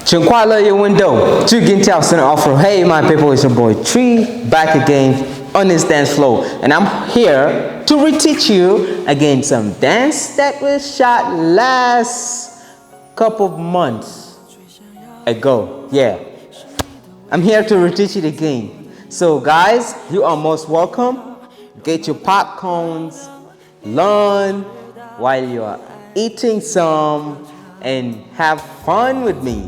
请快乐your window.静悄悄 Sino Afro. Hey my people, it's your boy Tree back again on this dance floor, and I'm here to reteach you again some dance that was shot last couple of months ago. Yeah, I'm here to reteach it again. So guys, you are most welcome. Get your popcorns, learn while you are eating some, and have fun with me.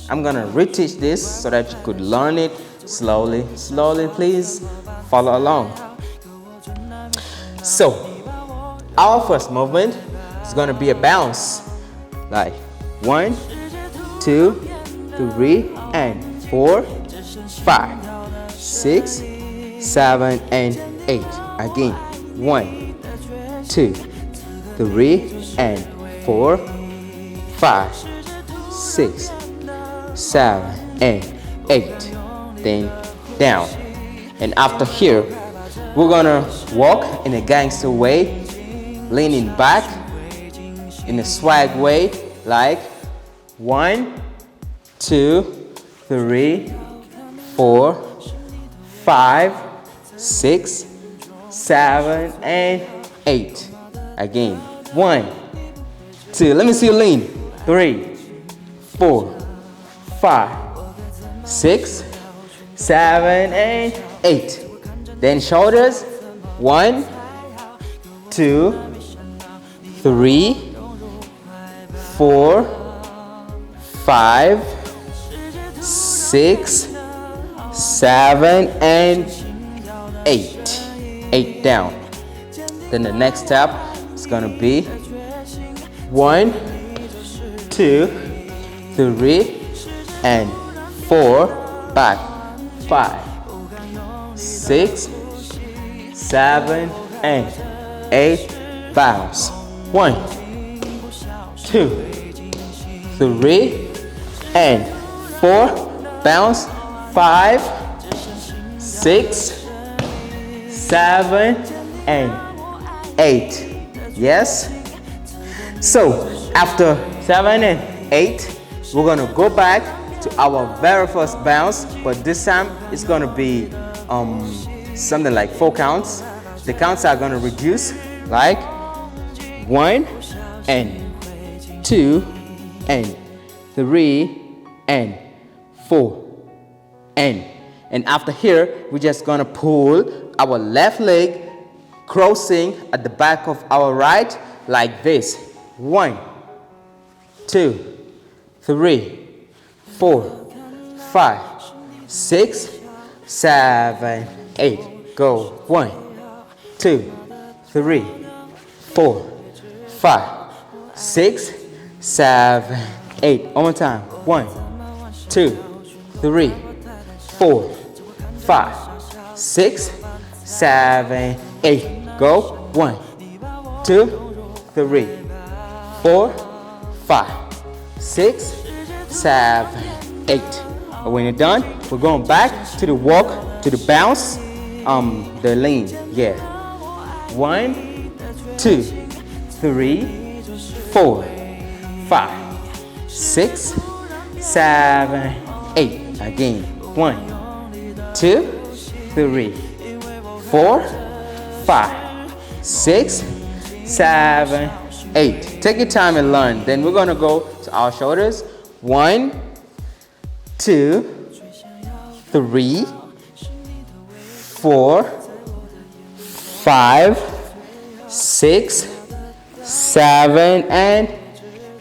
I'm gonna reteach this so that you could learn it slowly. Please follow along. So our first movement is gonna be a bounce, like 1, 2, 3, and 4, 5, 6, 7, and 8. Again, 1, 2, 3, and 4, 5, 6, 7, and 8. Then down. And after here, we're gonna walk in a gangster way, leaning back in a swag way, like 1, 2, 3, 4, 5, 6, 7, and 8. Again, 1, 2. Let me see you lean. 3, 4, 5, 6, 7, and 8. Then shoulders. 1, 2, 3, 4, 5, 6, 7, and 8. 8 down. Then the next step is gonna be 1, 2, 3, and 4, back, 5, 6, 7, and 8, bounce. 1, 2, 3, and 4, bounce. 5, 6, 7, and 8. Yes? So after 7 and 8, we're gonna go back to our very first bounce, but this time it's gonna be something like 4 counts. The counts are gonna reduce, like 1 and 2 and 3 and 4 and after here we're just gonna pull our left leg crossing at the back of our right, like this. 1, 2, 3, 4, 5, 6, 7, 8. Go. 1, 2, 3, 4, 5, 6, 7, 8. One more time. 1, 2, 3, 4, 5, 6, 7, 8. Go. 1, 2, 3, 4, 5, 6, 7, 8. And when you're done, we're going back to the walk, to the bounce, the lean. Yeah. 1, 2, 3, 4, 5, 6, 7, 8. Again. 1, 2, 3, 4, 5, 6, 7, 8. Take your time and learn. Then we're gonna go to our shoulders. 1, 2, 3, 4, 5, 6, 7, and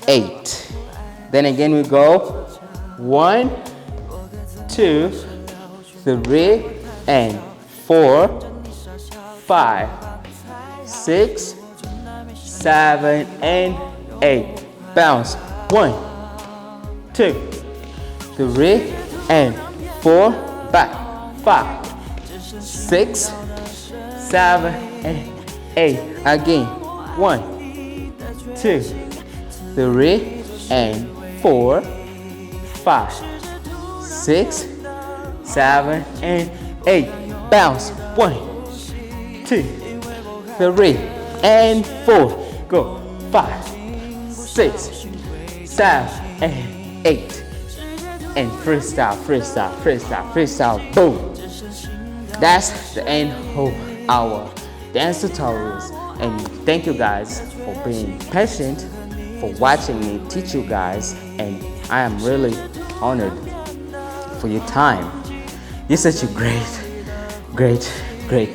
8. Then again we go 1, 2, 3, and 4, 5, 6, 7, and 8. Bounce. 1, 2, 3, and 4, back. 5, 6, 7, and 8. Again. 1, 2, 3, and 4, 5, 6, 7, and 8. Bounce. 1, 2, 3, and 4. Go. 5, 6, 7, and 8. and freestyle, freestyle, freestyle, freestyle, boom. That's the end of our dance tutorials, and thank you guys for being patient, for watching me teach you guys, and I am really honored for your time. You're such a great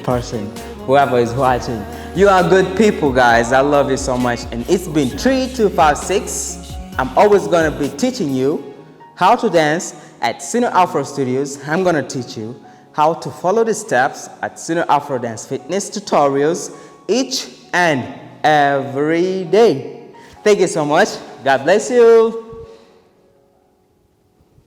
person. Whoever is watching, you are good people, guys. I love you so much. And it's been 3, 2, 5, 6. I'm always gonna be teaching you how to dance at Sino Afro Studios. I'm gonna teach you how to follow the steps at Sino Afro Dance Fitness tutorials each and every day. Thank you so much. God bless you.